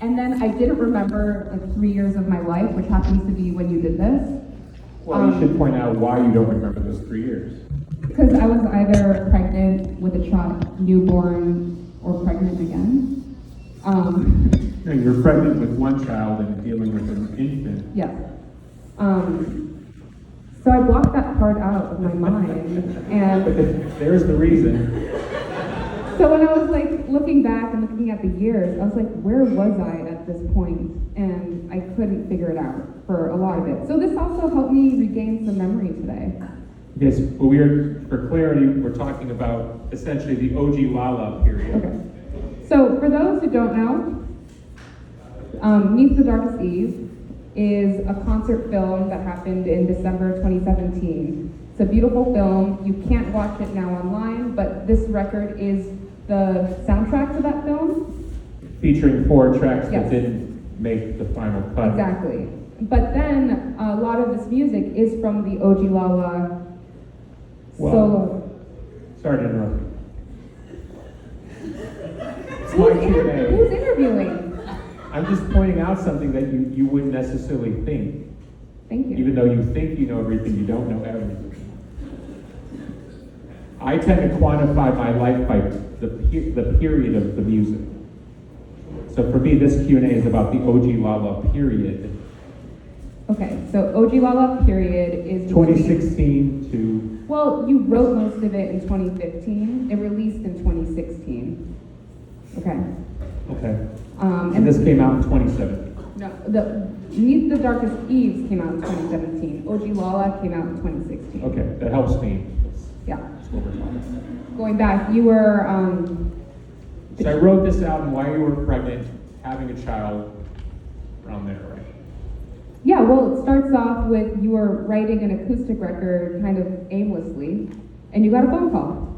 And then I didn't remember like 3 years of my life, which happens to be when you did this. Well, you should point out why you don't remember those 3 years. Because I was either pregnant with a child, newborn, or pregnant again. No, you're pregnant with one child and dealing with an infant. Yeah. So I blocked that part out of my mind, and There's the reason. so when I was like looking back and looking at the years, I was like, where was I at this point? And I couldn't figure it out for a lot of it. So this also helped me regain some memory today. Yes, but for clarity, we're talking about essentially the OG Lala period. Okay. So for those who don't know, Neath the Darkest Eve is a concert film that happened in December 2017. It's a beautiful film. You can't watch it now online, but this record is the soundtrack to that film. Featuring 4 tracks Yes. that didn't make the final cut. Exactly. But then a lot of this music is from the OG Lala Well, solo. Sorry to interrupt you. It's my Q&A. Who's interviewing? I'm just pointing out something that you wouldn't necessarily think. Thank you. Even though you think you know everything, you don't know everything. I tend to quantify my life by the period of the music. So for me, this Q&A is about the OG Lala period. Okay, so OG Lala period is 2016 to... Well, you wrote most of it in 2015. It released in 2016. Okay. Okay. And this came out in 2017. No, the Neath the Darkest Eves came out in 2017. OG Lala came out in 2016. Okay, that helps me. Yeah. That's what we're talking about. Going back, you were So I wrote this album while you were pregnant, having a child, around there, right? yeah, well, it starts off with you were writing an acoustic record kind of aimlessly, and you got a phone call.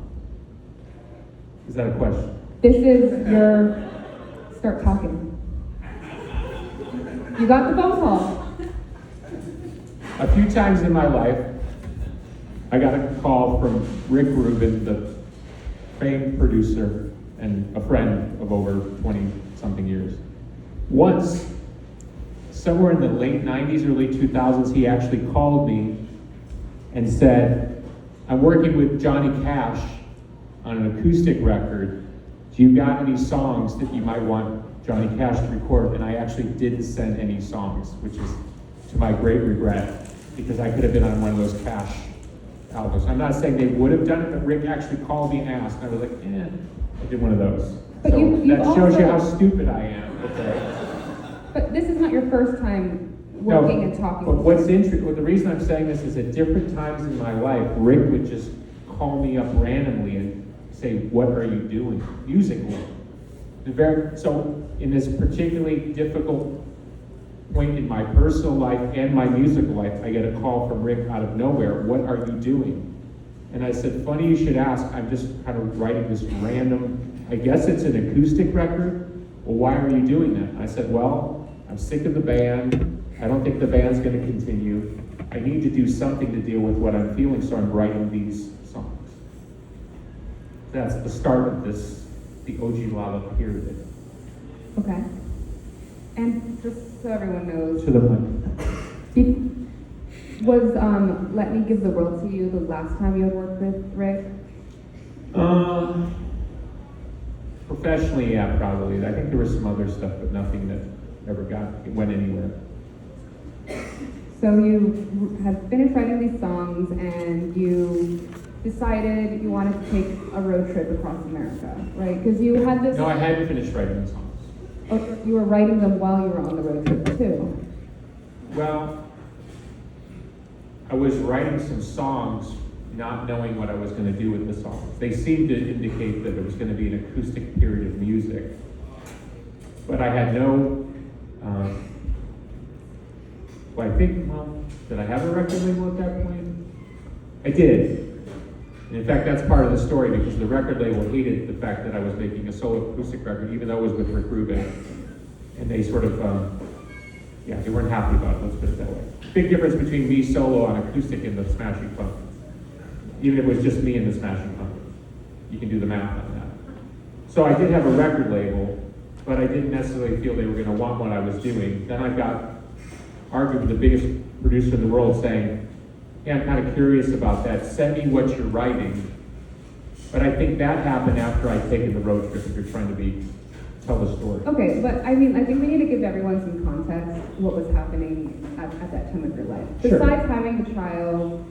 Is that a question? This is your start talking. You got the phone call. A few times in my life, I got a call from Rick Rubin, the famed producer and a friend of over 20-something years. Once, somewhere in the late 90s, early 2000s, he actually called me and said, I'm working with Johnny Cash on an acoustic record. Do you got any songs that you might want Johnny Cash to record? And I actually didn't send any songs, which is to my great regret, because I could have been on one of those Cash albums. I'm not saying they would have done it, but Rick actually called me and asked, and I was like, I did one of those. But so you that shows you also- how stupid I am, okay? But this is not your first time working and talking. But what's interesting, the reason I'm saying this is at different times in my life, Rick would just call me up randomly and say, what are you doing musically? So in this particularly difficult point in my personal life and my musical life, I get a call from Rick out of nowhere, what are you doing? And I said, funny you should ask, I'm just kind of writing this random, I guess it's an acoustic record. Well, why are you doing that? I said, well, I'm sick of the band. I don't think the band's going to continue. I need to do something to deal with what I'm feeling, so I'm writing these songs. That's the start of this, the OG Lala period. Okay. And just so everyone knows, To the mic. was Let Me Give the World to You the last time you had worked with Rick? Professionally, yeah, probably. I think there was some other stuff, but nothing that went anywhere. So you had finished writing these songs and you decided you wanted to take a road trip across America, right? Because you had this... No, I hadn't finished writing the songs. Oh, you were writing them while you were on the road trip too. Well, I was writing some songs not knowing what I was going to do with the songs. They seemed to indicate that it was going to be an acoustic period of music. But I had no... well, I think, did I have a record label at that point? I did. And in fact, that's part of the story, because the record label hated the fact that I was making a solo acoustic record, even though it was with Rick Rubin. And they sort of, they weren't happy about it, let's put it that way. Big difference between me solo on acoustic and the Smashing Pumpkins. Even if it was just me and the Smashing Pumpkins. You can do the math on that. So I did have a record label, but I didn't necessarily feel they were going to want what I was doing. Then I got argued with the biggest producer in the world saying, yeah, I'm kind of curious about that. Send me what you're writing. But I think that happened after I'd taken the road trip if you're trying to tell the story. Okay, but I mean, I think we need to give everyone some context what was happening at that time of your life. Sure. Besides having the child,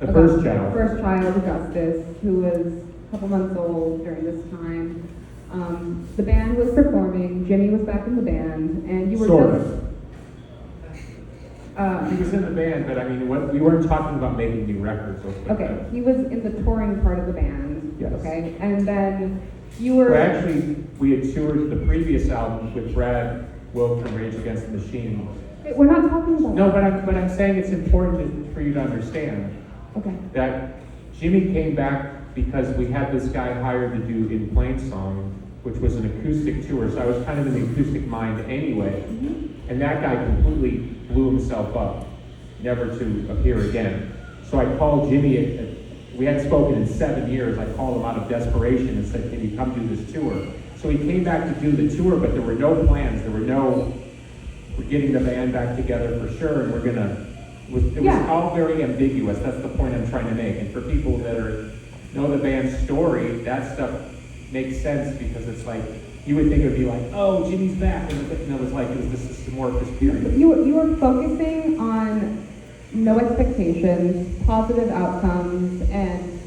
First child, Augustus, who was a couple months old during this time. The band was performing, Jimmy was back in the band, and you were sort just... of. He was in the band, but I mean, we weren't talking about making new records. Okay, he was in the touring part of the band. Yes. Okay, and then you were... Well, actually, we had toured the previous album with Brad Wilk from Rage Against the Machine. Wait, we're not talking about No, that. but I'm saying it's important for you to understand Okay. that Jimmy came back because we had this guy hired to do In Plain Song, which was an acoustic tour, so I was kind of in the acoustic mind anyway. Mm-hmm. And that guy completely blew himself up, never to appear again. So I called Jimmy, we hadn't spoken in 7 years, I called him out of desperation and said, can you come do this tour? So he came back to do the tour, but there were no plans, we're getting the band back together for sure, and it was all very ambiguous. That's the point I'm trying to make. And for people that know the band's story, that stuff makes sense because it's like, you would think it would be like, oh, Jimmy's back. And it was like, it was this amorphous period. You were focusing on no expectations, positive outcomes, and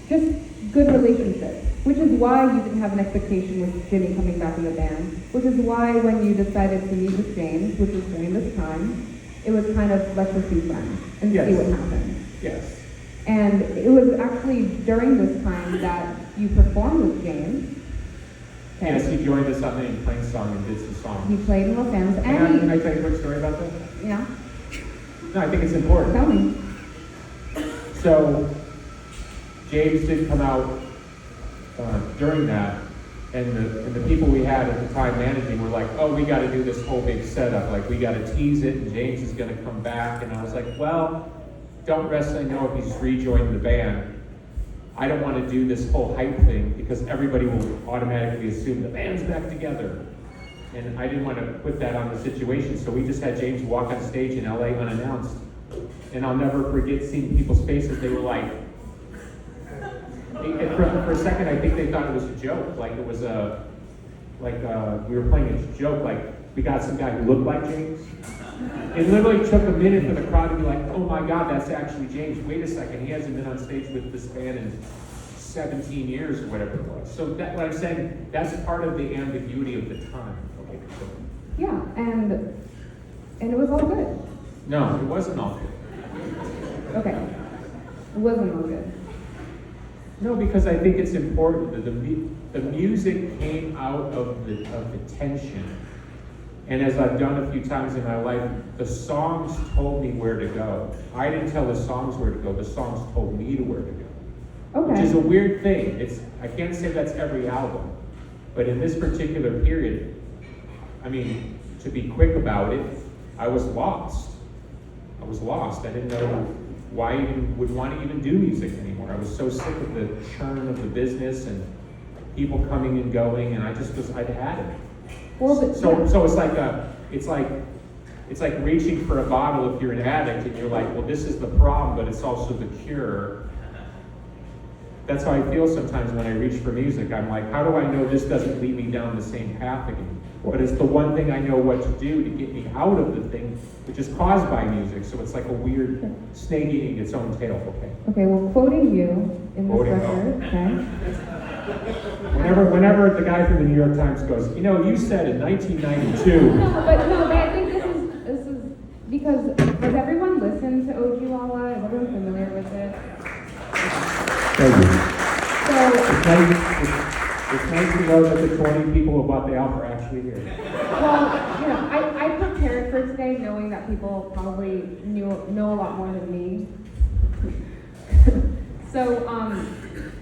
just good relationships, which is why you didn't have an expectation with Jimmy coming back in the band, which is why when you decided to meet with James, which was during this time, it was kind of, let's just be friends and see what happens. Yes. And it was actually during this time that you performed with James. Okay. Yes, he joined us on the In Plain Song and did some songs. He played in Los Angeles. Can I tell you a quick story about that? Yeah. No, I think it's important. Tell me. So, James did come out during that, and the people we had at the time managing were like, oh, we got to do this whole big setup. Like, we got to tease it, and James is going to come back. And I was like, well, don't necessarily know if he's rejoined the band. I don't want to do this whole hype thing because everybody will automatically assume the band's back together. And I didn't want to put that on the situation, so we just had James walk on stage in LA unannounced. And I'll never forget seeing people's faces. They were like, for a second, I think they thought it was a joke. Like it was we were playing a joke. Like we got some guy who looked like James. It literally took a minute for the crowd to be like, oh my God, that's actually James. Wait a second, he hasn't been on stage with this band in 17 years or whatever it was. So what I'm saying, that's part of the ambiguity of the time. Okay, so. Yeah, and it was all good. No, it wasn't all good. Okay. It wasn't all good. No, because I think it's important that the music came out of the tension. And as I've done a few times in my life, the songs told me where to go. I didn't tell the songs where to go, the songs told me to where to go. Okay. Which is a weird thing. I can't say that's every album. But in this particular period, I mean, to be quick about it, I was lost. I didn't know why I would want to even do music anymore. I was so sick of the churn of the business and people coming and going, and I'd had it. Well, So it's like reaching for a bottle if you're an addict and you're like, well, this is the problem, but it's also the cure. That's how I feel sometimes when I reach for music. I'm like, how do I know this doesn't lead me down the same path again? But it's the one thing I know what to do to get me out of the thing, which is caused by music. So it's like a weird snake eating its own tail. Okay, well, quoting you in this record, okay? Whenever the guy from the New York Times goes, you said in 1992. But I think this is because has everyone listened to OG Lala? Is everyone familiar with it? Thank you. So it's nice to know that the 20 people who bought the album are actually here. Well, I prepared for today knowing that people probably know a lot more than me. So,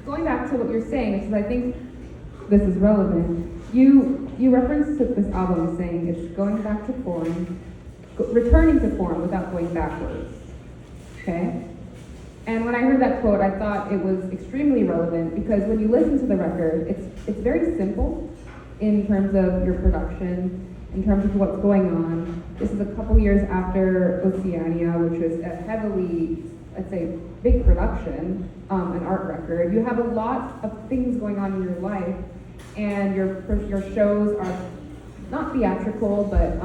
going back to what you're saying, because I think this is relevant, you referenced to this album as saying it's going back to form, returning to form without going backwards, okay? And when I heard that quote, I thought it was extremely relevant because when you listen to the record, it's very simple, in terms of your production, in terms of what's going on. This is a couple years after Oceania, which was a heavily, I'd say, big production, an art record. You have a lot of things going on in your life, and your shows are not theatrical, but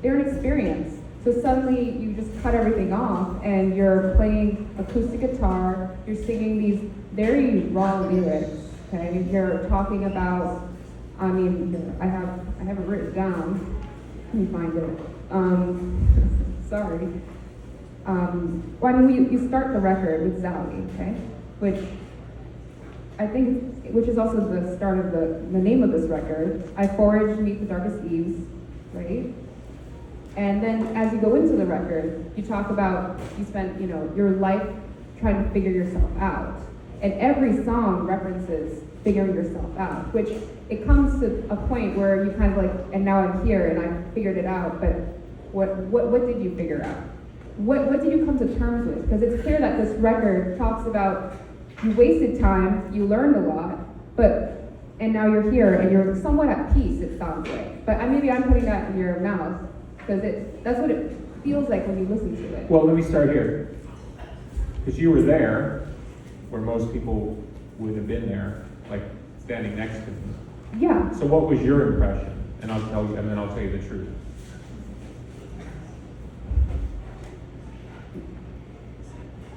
they're an experience. So suddenly you just cut everything off, and you're playing acoustic guitar, you're singing these very raw lyrics, okay? You're talking about, I mean, I have it written down. Let me find it. Sorry. Well, I mean, you start the record with Zowie, okay? Which is also the start of the name of this record. I foraged Neath the darkest eves, right? And then as you go into the record, you talk about, you spent, your life trying to figure yourself out. And every song references figuring yourself out, which it comes to a point where you kind of like, and now I'm here and I figured it out, but what did you figure out? What did you come to terms with? Because it's clear that this record talks about you wasted time, you learned a lot, and now you're here and you're somewhat at peace, it sounds like. But maybe I'm putting that in your mouth, because that's what it feels like when you listen to it. Well, let me start here. Because you were there, where most people would have been there, like standing next to me. Yeah. So what was your impression? And then I'll tell you the truth.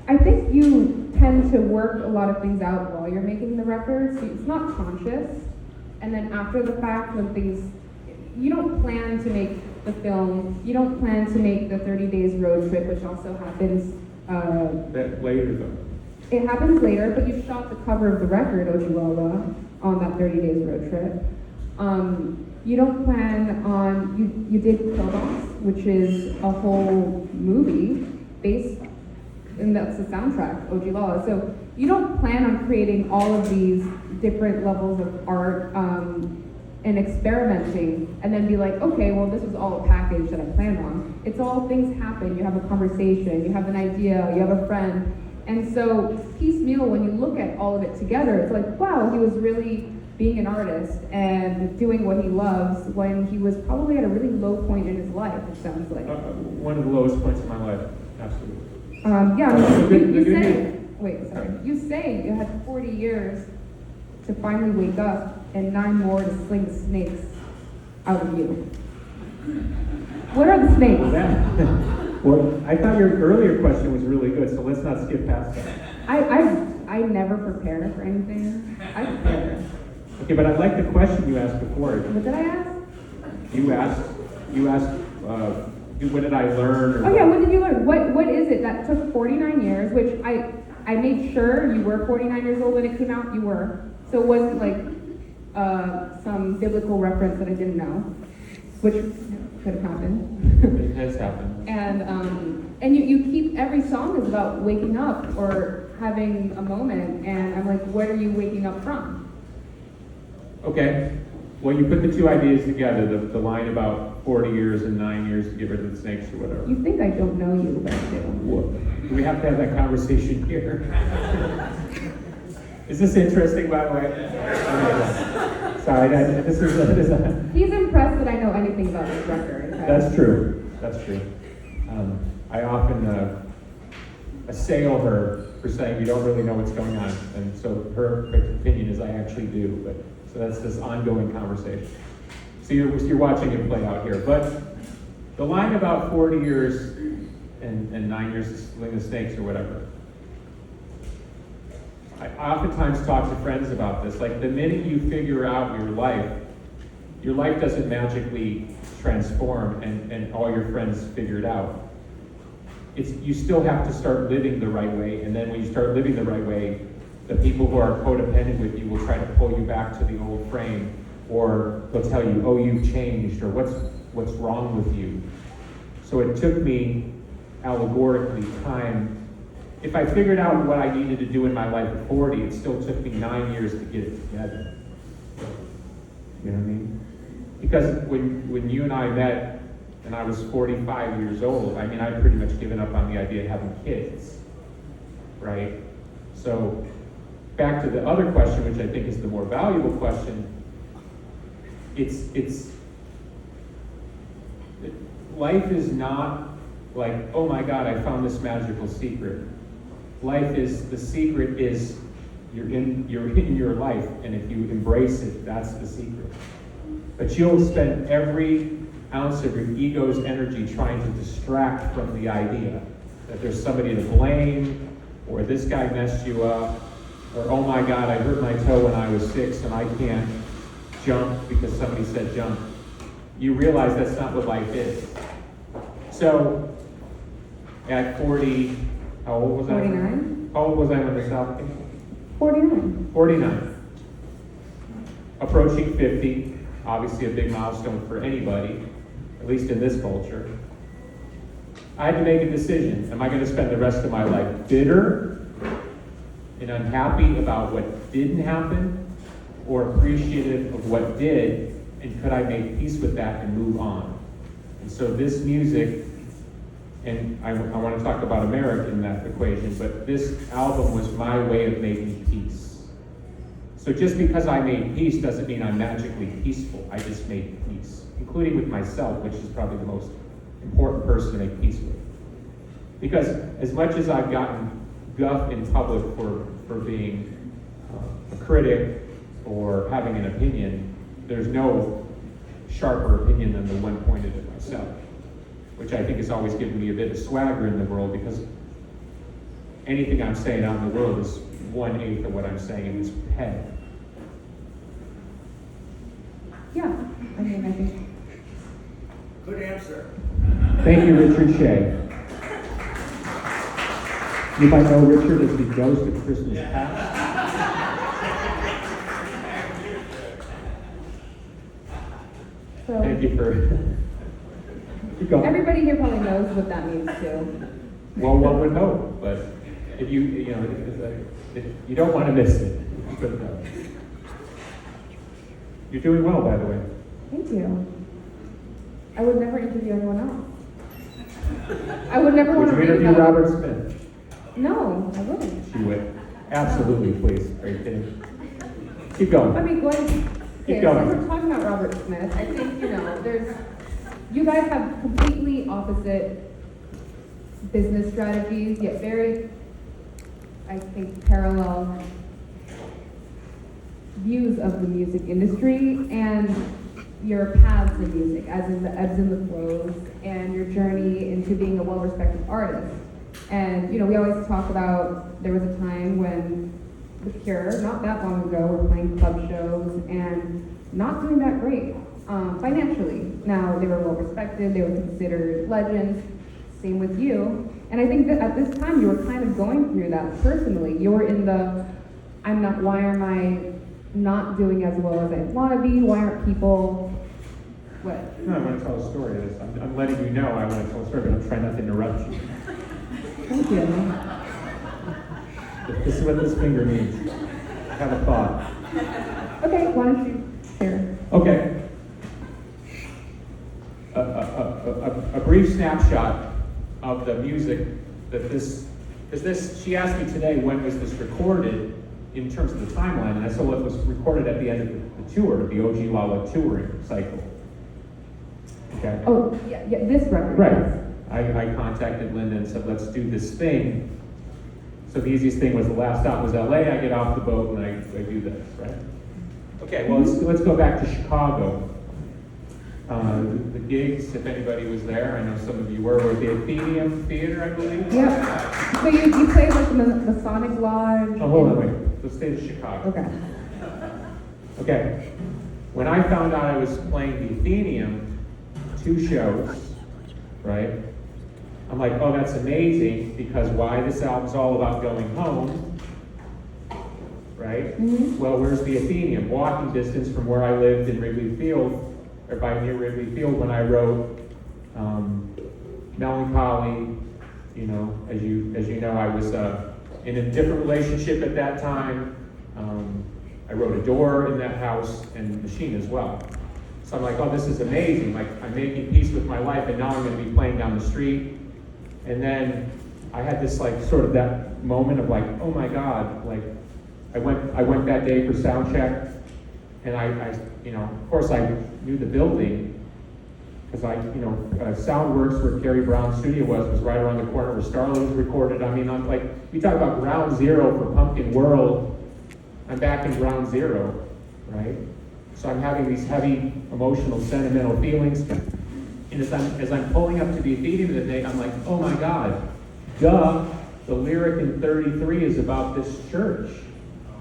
I think you tend to work a lot of things out while you're making the record, so it's not conscious. And then after the fact, you don't plan to make the film, you don't plan to make the 30 days road trip, which also happens. That later though. It happens later, but you shot the cover of the record, OG Lala, on that 30 days road trip. You don't plan on, you did Kildos, which is a whole movie based, and that's the soundtrack, OG Lala. So you don't plan on creating all of these different levels of art and experimenting, and then be like, okay, well, this was all a package that I planned on. It's all things happen. You have a conversation, you have an idea, you have a friend. And so piecemeal, when you look at all of it together, it's like, wow, he was really being an artist and doing what he loves when he was probably at a really low point in his life, it sounds like. One of the lowest points in my life, absolutely. You say you had 40 years to finally wake up and 9 more to sling the snakes out of you. What are the snakes? Well, I thought your earlier question was really good, so let's not skip past that. I never prepare for anything. I prepare. Okay, but I like the question you asked before. What did I ask? You asked, what did I learn? Oh yeah, what did you learn? What is it that took 49 years, which I made sure you were 49 years old when it came out, you were. So it wasn't like some biblical reference that I didn't know, which could have happened. It has happened. And you keep, every song is about waking up or having a moment, and I'm like, what are you waking up from? Okay, well, you put the two ideas together, the line about 40 years and 9 years to get rid of the snakes or whatever. You think I don't know you, but I do. Well, we have to have that conversation here. Is this interesting, by the way? Sorry, this is He's impressed that I know anything about this record. Okay? That's true. I often assail her for saying you don't really know what's going on, and so her opinion is I actually do. But so that's this ongoing conversation. So you're watching it play out here. But the line about 40 years and 9 years to sling the snakes or whatever. I oftentimes talk to friends about this. Like the minute you figure out your life doesn't magically transform and all your friends figure it out. You still have to start living the right way, and then when you start living the right way, the people who are codependent with you will try to pull you back to the old frame, or they'll tell you, oh, you've changed, or what's wrong with you. So it took me, allegorically, time. If I figured out what I needed to do in my life at 40, it still took me 9 years to get it together. You know what I mean? Because when you and I met, and I was 45 years old, I mean, I'd pretty much given up on the idea of having kids, right? So back to the other question, which I think is the more valuable question, life is not like, oh my God, I found this magical secret. Life is, the secret is you're in your life, and if you embrace it, that's the secret. But you'll spend every ounce of your ego's energy trying to distract from the idea that there's somebody to blame, or this guy messed you up, or oh my God, I hurt my toe when I was 6 and I can't jump because somebody said jump. You realize that's not what life is. So, at 40, how old was I? 49. How old was I when the South came? 49. 49. Approaching 50, obviously a big milestone for anybody, at least in this culture. I had to make a decision. Am I going to spend the rest of my life bitter and unhappy about what didn't happen, or appreciative of what did, and could I make peace with that and move on? And so this music, and I want to talk about America in that equation, but this album was my way of making peace. So just because I made peace doesn't mean I'm magically peaceful. I just made peace, including with myself, which is probably the most important person to make peace with. Because as much as I've gotten guff in public for being a critic or having an opinion, there's no sharper opinion than the one pointed at myself, which I think has always given me a bit of swagger in the world, because anything I'm saying out in the world is 1/8 of what I'm saying in this head. Yeah, I mean, I think. Good answer. Thank you, Richard Shea. You might know Richard as the ghost of Christmas past. So, Thank you for... Keep going. everybody here probably knows what that means too. Well, one would hope, but if you don't want to miss it. But, you're doing well, by the way. Thank you. I would never interview anyone else. I would never want Would to you read interview about Robert Smith? No, I wouldn't. She would. Absolutely, please. Are you kidding? Keep going. I mean, going. Keep Okay, going. so we're talking about Robert Smith. I think, you guys have completely opposite business strategies, yet very, I think, parallel views of the music industry and your paths in music, as in the ebbs and the flows, and your journey into being a well-respected artist. And, we always talk about, there was a time when The Cure, not that long ago, were playing club shows and not doing that great financially. Now, they were well-respected, they were considered legends, same with you. And I think that at this time, you were kind of going through that personally. You were in the, why am I not doing as well as I want to be? Why aren't people, what? No, I want to tell a story. I'm letting you know I want to tell a story, but I'm trying not to interrupt you. Thank you. This is what this finger means. Have a thought. Okay, why don't you share? Okay. A brief snapshot of the music that she asked me today, when was this recorded in terms of the timeline, and I said, well, it was recorded at the end of the tour, the OG Lala touring cycle. Okay? Oh, yeah, this record. Right. I contacted Linda and said, let's do this thing. So the easiest thing was, the last stop was LA, I get off the boat and I do this, right? Okay, well, let's go back to Chicago. The gigs, if anybody was there, I know some of you were at the Athenaeum Theater, I believe. Yeah. So you played like the Sonic Lodge. Oh, hold on, wait. Let's stay in Chicago. Okay. Okay. When I found out I was playing the Athenaeum, 2 shows, right? I'm like, oh, that's amazing, because why? This album's all about going home, right? Mm-hmm. Well, where's the Athenaeum? Walking distance from where I lived in Wrigley Field, or by near Wrigley Field, when I wrote Melancholy. As you know, I was in a different relationship at that time. I wrote Adore in that house, and Machine as well. So I'm like, oh, this is amazing. Like, I'm making peace with my life, and now I'm going to be playing down the street. And then I had this sort of that moment of oh my God, I went that day for sound check, And of course I knew the building, because Soundworks, where Gary Brown's studio was right around the corner where Starla was recorded. I mean, I'm like, we talk about ground zero for Pumpkin World. I'm back in ground zero, right? So I'm having these heavy, emotional, sentimental feelings. And as I'm pulling up to the Ethereum today, I'm like, oh my God, duh, the lyric in 33 is about this church.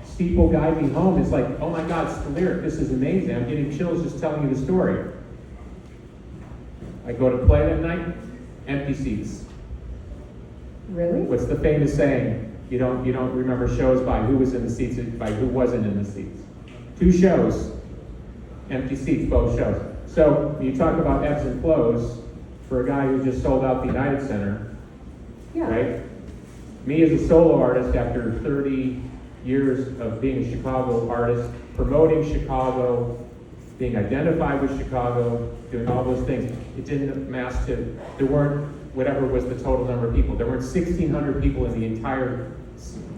Steeple Guide Me Home. It's like, oh my God, it's the lyric. This is amazing. I'm getting chills just telling you the story. I go to play that night, empty seats. Really? What's the famous saying? You don't remember shows by who was in the seats, by who wasn't in the seats. 2 shows, empty seats, both shows. So when you talk about ebbs and flows, for a guy who just sold out the United Center, Yeah. right? Me as a solo artist, after 30 years of being a Chicago artist, promoting Chicago, being identified with Chicago, doing all those things, it didn't amass to, there weren't, whatever was the total number of people, there weren't 1,600 people in the entire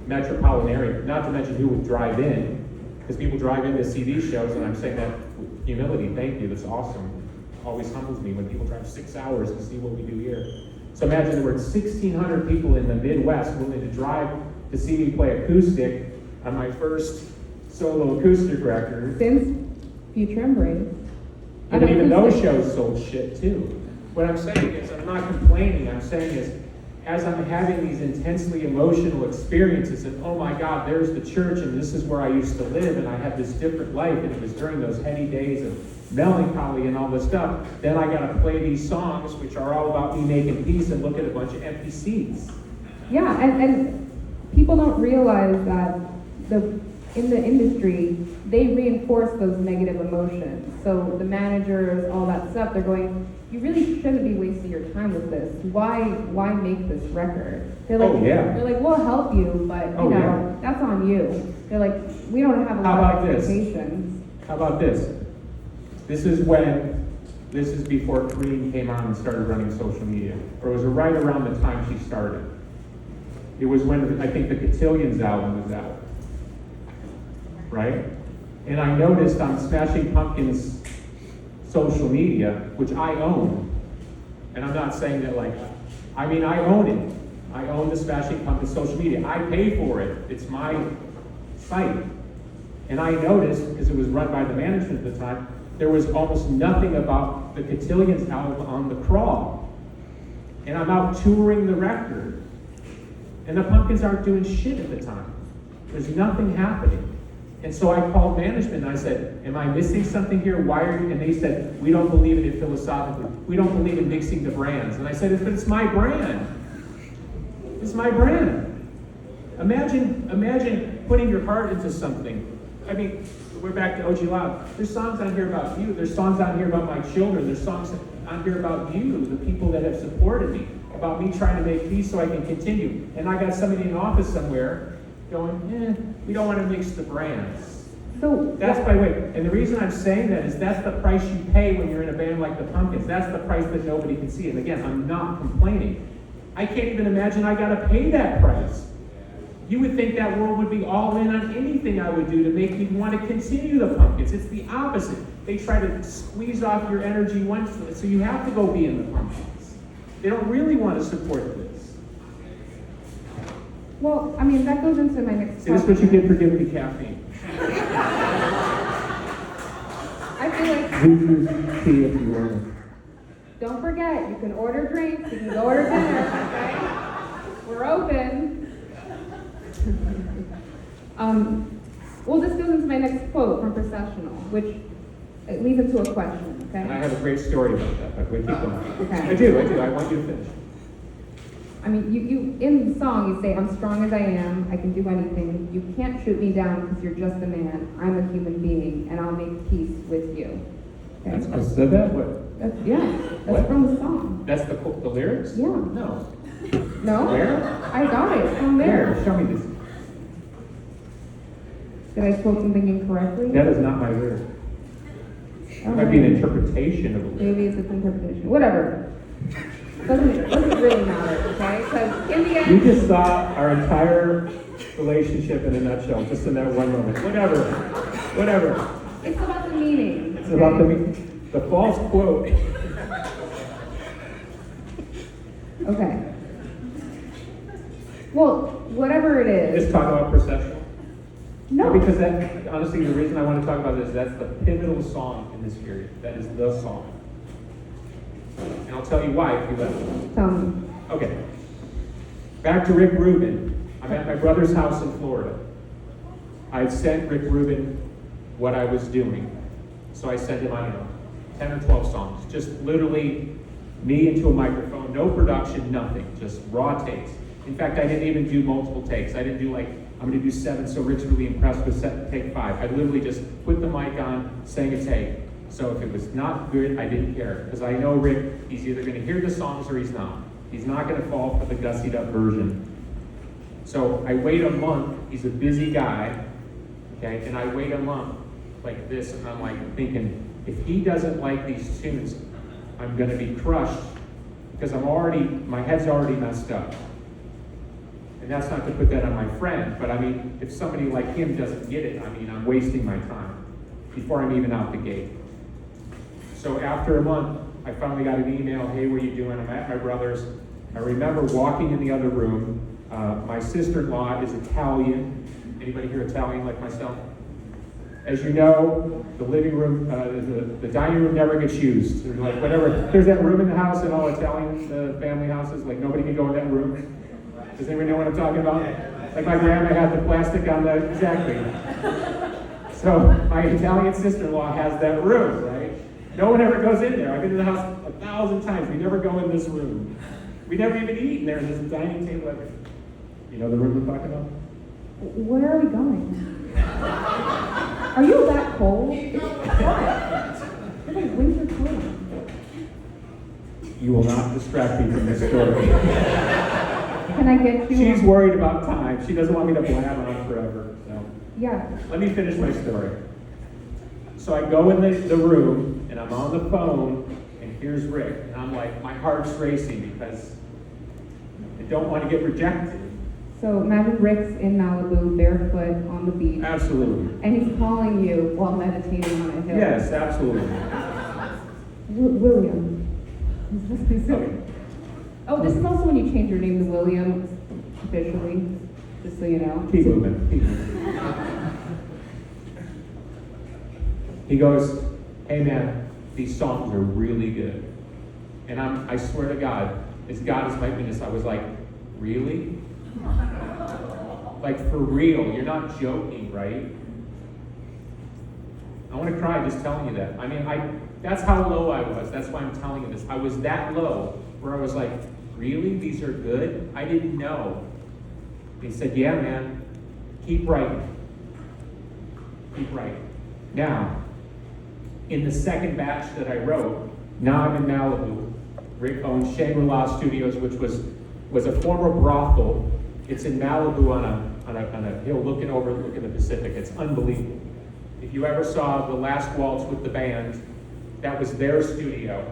metropolitan area, not to mention who would drive in, because people drive in to see these shows, and I'm saying that with humility, thank you, that's awesome. Always humbles me when people drive 6 hours to see what we do here. So imagine there were 1,600 people in the Midwest willing to drive to see me play acoustic on my first solo acoustic record. Since Future Embrace. And even those shows sold shit too. What I'm saying is, I'm not complaining, I'm saying is, as I'm having these intensely emotional experiences, and oh my God, there's the church, and this is where I used to live, and I had this different life, and it was during those heady days of melancholy and all this stuff, then I gotta play these songs, which are all about me making peace, and look at a bunch of empty seats. Yeah, and people don't realize that in the industry, they reinforce those negative emotions. So the managers, all that stuff, they're going, you really shouldn't be wasting your time with this. Why make this record? They're like, Oh, yeah. They're like, we'll help you, but that's on you. They're like, we don't have a lot of expectations. How about this? This is before Kareem came on and started running social media. Or it was right around the time she started. It was when I think the Cotillions album was out. Right? And I noticed on Smashing Pumpkins' social media, which I own, and I'm not saying that I own it. I own the Smashing Pumpkins social media. I pay for it. It's my site. And I noticed, because it was run by the management at the time, there was almost nothing about the Cotillions album on the crawl. And I'm out touring the record. And the Pumpkins aren't doing shit at the time. There's nothing happening. And so I called management and I said, am I missing something here? Why are you? And they said, we don't believe in it philosophically. We don't believe in mixing the brands. And I said, but it's my brand. It's my brand. Imagine putting your heart into something. I mean, we're back to OG Lala. There's songs on here about you. There's songs on here about my children. There's songs on here about you, the people that have supported me, about me trying to make peace so I can continue. And I got somebody in office somewhere going, we don't want to mix the brands. So that's by the way, and the reason I'm saying that is that's the price you pay when you're in a band like the Pumpkins. That's the price that nobody can see. And again, I'm not complaining. I can't even imagine I gotta pay that price. You would think that world would be all in on anything I would do to make me want to continue the Pumpkins. It's the opposite. They try to squeeze off your energy once, so you have to go be in the Pumpkins. They don't really want to support this. Well, I mean, that goes into my next See, this is what you get for giving me caffeine. I feel like, Zuzu tea if you want it. don't forget, you can order drinks, you can go order dinner, okay? We're open. Well, this goes into my next quote from Processional, which it leads into a question, okay? And I have a great story about that, but we keep going. Okay. I do. I want you to finish. I mean, you in the song, you say, I'm strong as I am, I can do anything. You can't shoot me down because you're just a man. I'm a human being, and I'll make peace with you. Okay? I said that? What? That's What? from the song. That's the lyrics? Yeah. No. No? Where? I got it from there. Where? Show me this. Did I quote something incorrectly? That is not my lyric. It might be an interpretation of a lyric. Maybe it's an interpretation. Whatever. Doesn't really matter, okay? Because in the end... You just saw our entire relationship in a nutshell, just in that one moment. Whatever. It's about the meaning. It's about the false quote. Okay. Well, whatever it is. Just talk about processional. No. Because that, honestly, the reason I want to talk about this is that's the pivotal song in this period. That is the song. And I'll tell you why if you let me. Tell me. Okay. Back to Rick Rubin. I'm at my brother's house in Florida. I had sent Rick Rubin what I was doing. So I sent him, I don't know, 10 or 12 songs. Just literally me into a microphone, no production, nothing. Just raw takes. In fact, I didn't even do multiple takes. I didn't do like, I'm going to do 7, so Rick's really impressed with take 5. I literally just put the mic on, sang a take. So if it was not good, I didn't care. Because I know Rick, he's either going to hear the songs or he's not. He's not going to fall for the gussied up version. So I wait a month. He's a busy guy. Okay, and I wait a month like this, and I'm like thinking, if he doesn't like these tunes, I'm going to be crushed because my head's already messed up. And that's not to put that on my friend, but I mean, if somebody like him doesn't get it, I mean, I'm wasting my time before I'm even out the gate. So after a month, I finally got an email, hey, what are you doing? I'm at my brother's. I remember walking in the other room. My sister-in-law is Italian. Anybody here Italian like myself? As you know, the living room, the dining room never gets used. There's like whatever. There's that room in the house in all Italian family houses. Like nobody can go in that room. Does anyone know what I'm talking about? Like my grandma had the plastic on the exactly. So my Italian sister-in-law has that room, right? No one ever goes in there. I've been in the house 1,000 times. We never go in this room. We never even eat in there. There's a dining table. You know the room we're talking about? Where are we going? Are you that cold? It's hot. It's like winter cold. You will not distract me from this story. Can I get you? She's worried about time. She doesn't want me to blab on forever. So Yeah. let me finish my story. So I go in the room, and I'm on the phone, and here's Rick. And I'm like, my heart's racing because I don't want to get rejected. So imagine Rick's in Malibu, barefoot on the beach, Absolutely. and he's calling you while meditating on a hill. Yes, absolutely. William. Okay. Oh, this is also when you change your name to William officially, just so you know. Keep moving. Keep moving. He goes, hey man, these songs are really good. And I swear to God, as God is my witness, I was like, really? Like for real, you're not joking, right? I want to cry just telling you that. I mean, that's how low I was. That's why I'm telling you this. I was that low where I was like, really? These are good? I didn't know. He said, yeah, man, keep writing. Keep writing. Now, in the second batch that I wrote, now I'm in Malibu. Rick owns Shangri-La Studios, which was a former brothel. It's in Malibu on a hill looking the Pacific. It's unbelievable. If you ever saw The Last Waltz with the band, that was their studio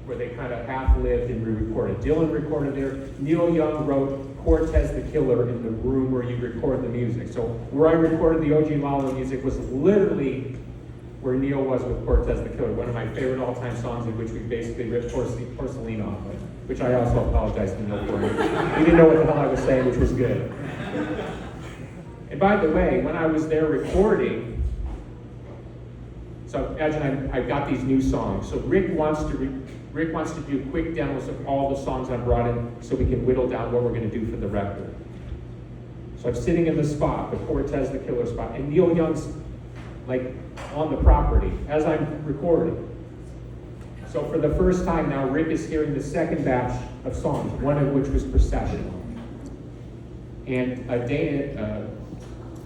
where they kind of half-lived and re-recorded. Dylan recorded there. Neil Young wrote Cortez the Killer in the room where you record the music. So where I recorded the OG Lala music was literally where Neil was with Cortez the Killer, one of my favorite all-time songs in which we basically ripped porcelain off of, which I also apologize to Neil for. He didn't know what the hell I was saying, which was good. And by the way, when I was there recording, so imagine I've got these new songs. So Rick wants to do quick demos of all the songs I brought in so we can whittle down what we're going to do for the record. So I'm sitting in the spot, the Cortez the Killer spot, and Neil Young's like on the property as I'm recording. So for the first time now, Rick is hearing the second batch of songs, one of which was Processional. And Dana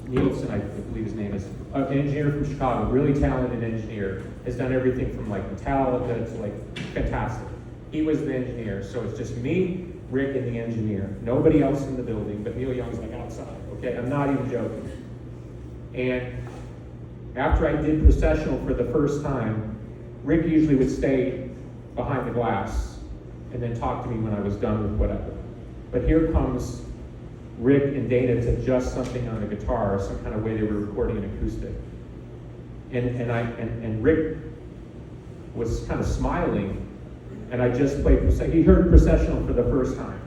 Nielsen, I believe his name is, an engineer from Chicago, really talented engineer, has done everything from like Metallica to like fantastic. He was the engineer, so it's just me, Rick, and the engineer. Nobody else in the building, but Neil Young's like outside, okay? I'm not even joking. And after I did Processional for the first time, Rick usually would stay behind the glass and then talk to me when I was done with whatever. But here comes Rick and Dana to adjust something on the guitar, some kind of way they were recording an acoustic. And Rick was kind of smiling, and I just played, he heard Processional for the first time.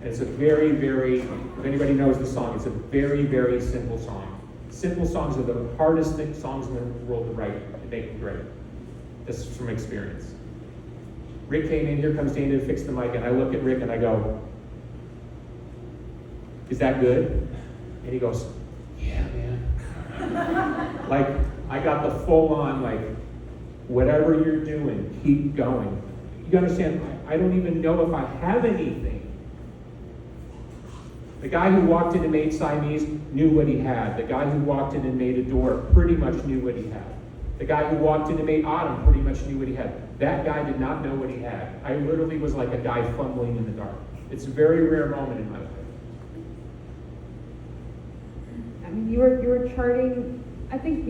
And it's a very, very, if anybody knows the song, it's a very, very simple song. Simple songs are the hardest songs in the world to write and make them great. This is from experience. Rick came in, here comes Dana to fix the mic, and I look at Rick and I go, "Is that good?" And he goes, "Yeah, man." Like, I got the full on, like, whatever you're doing, keep going. You understand, I don't even know if I have anything. The guy who walked in and made Siamese knew what he had. The guy who walked in and made a door pretty much knew what he had. The guy who walked in and made Autumn pretty much knew what he had. That guy did not know what he had. I literally was like a guy fumbling in the dark. It's a very rare moment in my life. I mean, you were charting, I think,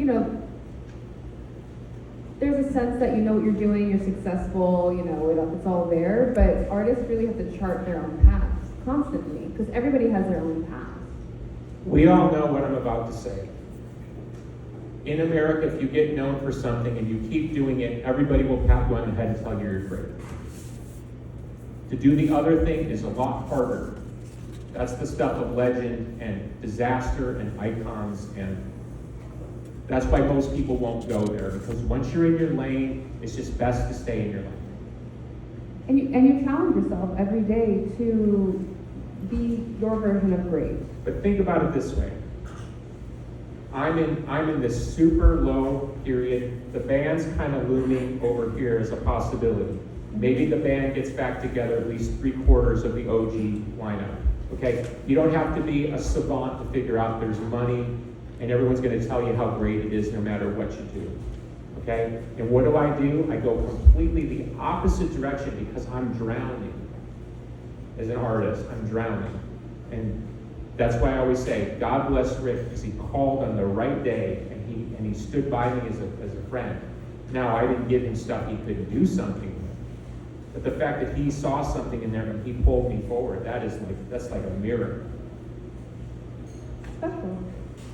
there's a sense that you know what you're doing, you're successful, it's all there, but artists really have to chart their own paths constantly, because everybody has their own path. We all know what I'm about to say. In America, if you get known for something and you keep doing it, everybody will pat you on the head and tell you you're great. To do the other thing is a lot harder. That's the stuff of legend and disaster and icons, and that's why most people won't go there, because once you're in your lane, it's just best to stay in your lane. And you challenge yourself every day to be your version of great. But think about it this way. I'm in this super low period. The band's kind of looming over here as a possibility. Maybe the band gets back together at least 3/4 of the OG lineup. Okay? You don't have to be a savant to figure out there's money and everyone's going to tell you how great it is no matter what you do. Okay? And what do? I go completely the opposite direction because I'm drowning. As an artist, I'm drowning. And that's why I always say, God bless Rick, because he called on the right day and he stood by me as a friend. Now, I didn't give him stuff he couldn't do something with. But the fact that he saw something in there and he pulled me forward, that's like a miracle. Special.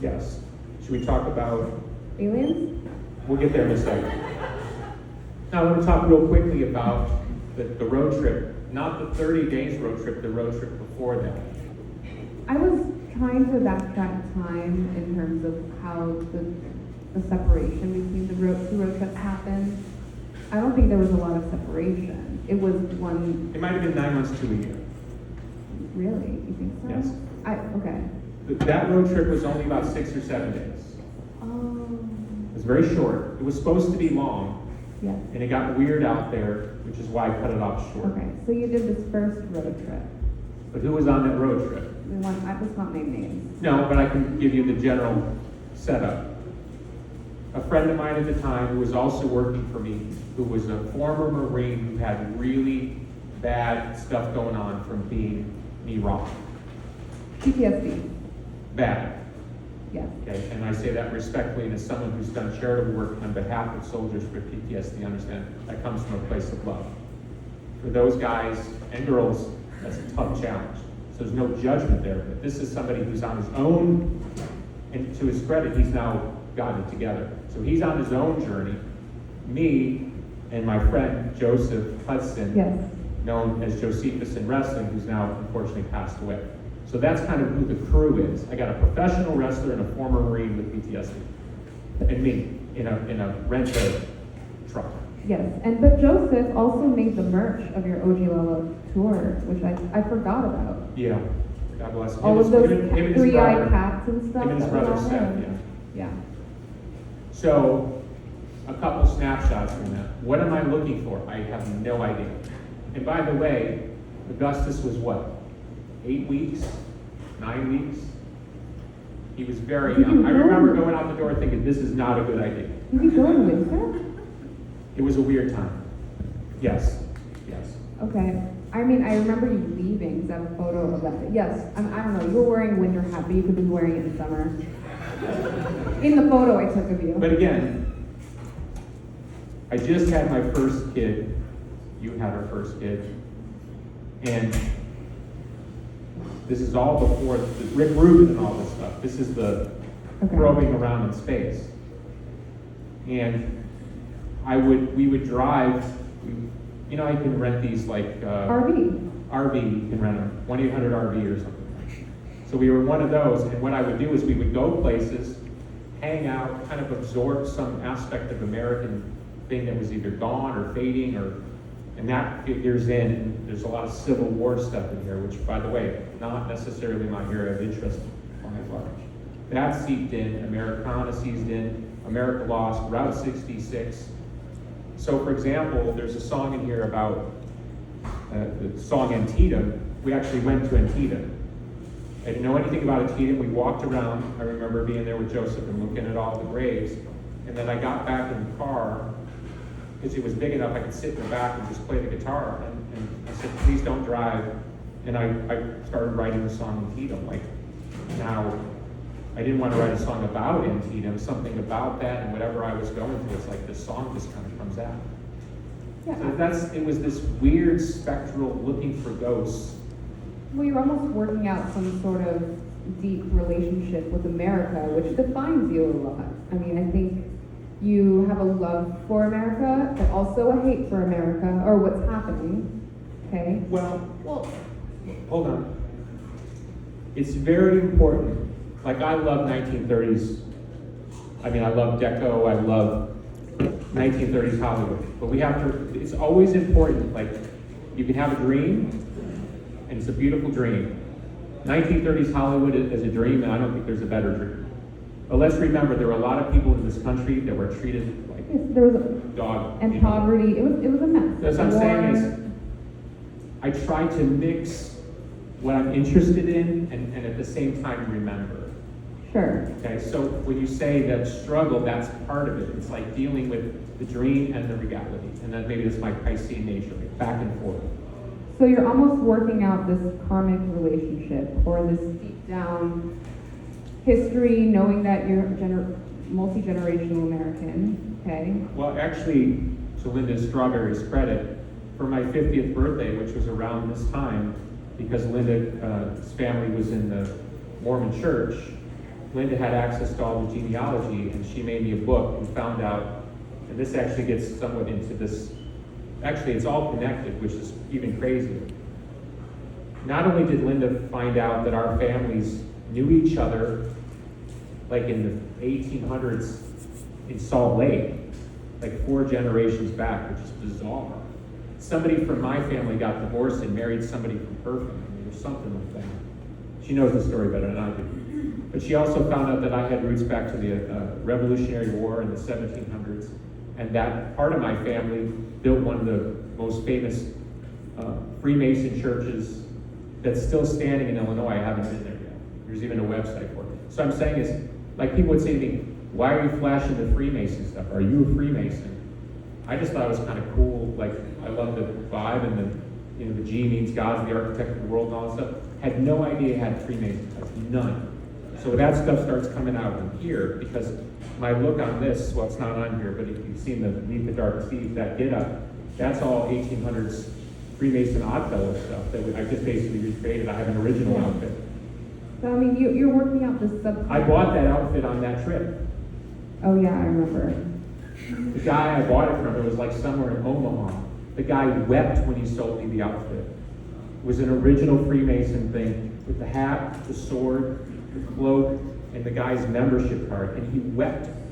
Yes. Should we talk about Aliens? We'll get there in a second. Now, I want to talk real quickly about the road trip. Not the 30 days road trip, the road trip before that. I was trying to backtrack time in terms of how the separation between the two road trips happened. I don't think there was a lot of separation. It was one. It might have been 9 months to a year. Really? You think so? Yes. Okay. That road trip was only about 6 or 7 days. Oh. It was very short. It was supposed to be long, Yes. and it got weird out there, which is why I cut it off short. Okay, so you did this first road trip. But who was on that road trip? Let's not name names. No, but I can give you the general setup. A friend of mine at the time who was also working for me, who was a former Marine who had really bad stuff going on from being in Iraq. PTSD. Bad. Yes. Okay, and I say that respectfully, and as someone who's done charitable work on behalf of soldiers with PTSD, understand that comes from a place of love. For those guys and girls, that's a tough challenge. So there's no judgment there, but this is somebody who's on his own, and to his credit, he's now gotten it together. So he's on his own journey. Me and my friend Joseph Hudson, Yes. known as Josephus in wrestling, who's now unfortunately passed away. So that's kind of who the crew is. I got a professional wrestler and a former Marine with PTSD, and me in a rent-a truck. Yes, but Joseph also made the merch of your OG Lala tour, which I forgot about. Yeah, God bless him. All of those Him and his three-eyed brother. cats and stuff. Him and his that was brother on Seth, there. yeah. Yeah. So, a couple snapshots from that. What am I looking for? I have no idea. And by the way, Augustus was what? 8 weeks? 9 weeks? He was very young. I remember going out the door thinking, this is not a good idea. Did you go in winter? It was a weird time. Yes. Okay. I remember you leaving because I have a photo of that. Yes, I don't know. You were wearing a winter hat, but you could be wearing it in summer. In the photo I took of you. But again, I just had my first kid. You had our first kid. And this is all before Rick Rubin and all this stuff. This is the Okay. probing around in space. And we would drive, you know, I can rent these like, RV, you can rent them, 1-800-RV or something. So we were one of those, and what I would do is we would go places, hang out, kind of absorb some aspect of American thing that was either gone or fading, and that figures in. There's a lot of Civil War stuff in here, which, by the way, not necessarily my area of interest by and large. That seeped in, Americana seeped in, America Lost, Route 66. So, for example, there's a song in here about the song Antietam. We actually went to Antietam. I didn't know anything about Antietam. We walked around. I remember being there with Joseph and looking at all the graves. And then I got back in the car, because it was big enough I could sit in the back and just play the guitar. And I said, please don't drive. And I started writing the song Antietam. Like, now, I didn't want to write a song about Antietam, something about that and whatever I was going through. It's like this song just kind of comes out. Yeah. So it was this weird spectral looking for ghosts. Well, you're almost working out some sort of deep relationship with America, which defines you a lot. I mean, I think you have a love for America, but also a hate for America, or what's happening, okay? Well, hold on. It's very important. Like, I love 1930s. I mean, I love Deco, I love 1930s Hollywood. But we have to, it's always important, like, you can have a dream, and it's a beautiful dream. 1930s Hollywood is a dream, and I don't think there's a better dream. But let's remember, there were a lot of people in this country that were treated like There was dog. and poverty. It was a mess. That's what I'm saying is, I try to mix what I'm interested in and at the same time remember. Sure. Okay, so when you say that struggle, that's part of it. It's like dealing with the dream and the reality. And then maybe that's my Piscean nature, like back and forth. So you're almost working out this karmic relationship, or this deep down history, knowing that you're multi-generational American, okay? Well, actually, to Linda Strawberry's credit, for my 50th birthday, which was around this time, because Linda's family was in the Mormon church, Linda had access to all the genealogy, and she made me a book and found out, and this actually gets somewhat into this, actually it's all connected, which is even crazier. Not only did Linda find out that our families knew each other, like in the 1800s in Salt Lake, like 4 generations back, which is bizarre. Somebody from my family got divorced and married somebody from her family, or something like that. She knows the story better than I do. But she also found out that I had roots back to the Revolutionary War in the 1700s, and that part of my family built one of the most famous Freemason churches that's still standing in Illinois. I haven't been there yet. There's even a website for it. So I'm saying is, like, people would say to me, why are you flashing the Freemason stuff? Are you a Freemason? I just thought it was kind of cool. Like, I love the vibe and the G means God's the architect of the world and all that stuff. Had no idea it had Freemason touch, none. So that stuff starts coming out in here, because my look on this, well, it's not on here, but if you've seen the Neath the Dark Steve, that get up, that's all 1800s Freemason Oddfellow stuff that I just basically recreated. I have an original outfit. So, I mean, you're working out this subconscious. I bought that outfit on that trip. Oh yeah, I remember. The guy I bought it from, it was like somewhere in Omaha. The guy wept when he sold me the outfit. It was an original Freemason thing with the hat, the sword, the cloak, and the guy's membership card. And he